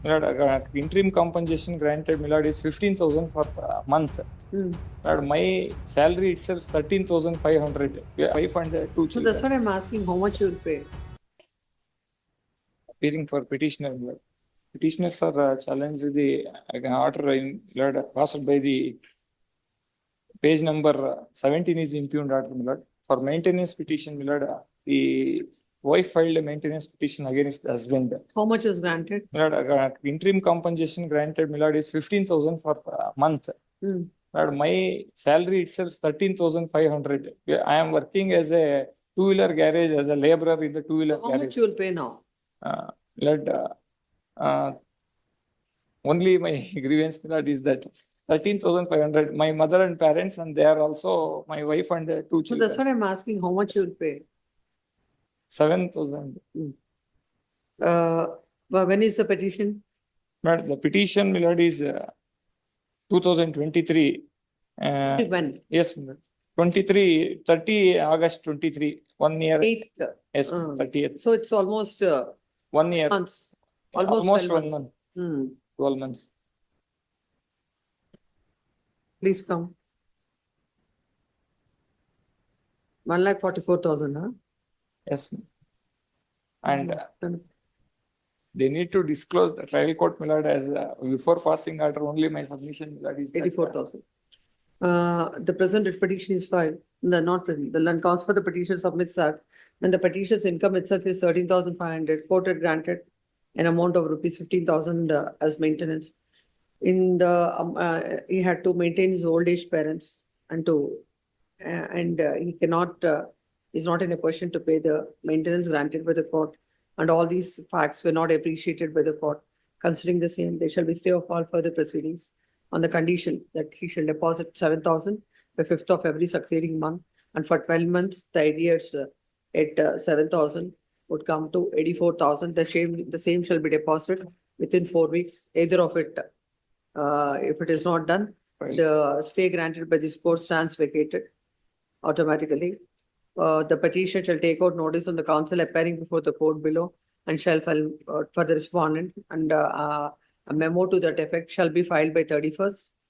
Lord, interim compensation granted, my lord, is 15,000 for a month. Lord, my salary itself 13,500. Wife and two So children. that's what I'm asking, how much you'll pay? Appearing for petitioner, my lord. Petitioners are challenged the order in Lord passed by the page number 17 is impugned order, my lord. For maintenance petition, my lord, the wife filed a maintenance petition against the husband. How much was granted? My lord, interim compensation granted, my lord, is 15,000 for a month. Lord, my salary itself 13,500. I am working as a two-wheeler garage, as a laborer in the two-wheeler How garage. much you will pay now? Lord, only my grievance, my lord, is that 13,500. My mother and parents, and they are also my wife and two So children. that's what I'm asking, how much you will pay? 7,000. But when is the petition? But the petition, my lord, is 2023. When? Yes, my lord. 30 August 23. 1 year. 8th. Yes, 30th. So it's almost 1 year. months. Almost 12 1 months. month. 12 months. Please come. 1,44,000, huh? Yes. And they need to disclose the trial court, my lord, as before passing order. Only my submission, my lord, is that, 84,000. The present petition is filed. Not present. The land counts for the petition submits that when the petition's income itself is 13,500, court had granted an amount of rupees 15,000 as maintenance. In the he had to maintain his old age parents and he cannot is not in a position to pay the maintenance granted by the court, and all these facts were not appreciated by the court. Considering the same, they shall be stay of all further proceedings on the condition that he shall deposit 7,000 by 5th of every succeeding month, and for 12 months the arrears at 7,000 would come to 84,000. The same shall be deposited within 4 weeks, either of it. If it is not done, the stay granted by this court stands vacated automatically. The petition shall take out notice on the counsel appearing before the court below and shall file for the respondent, and a memo to that effect shall be filed by 31st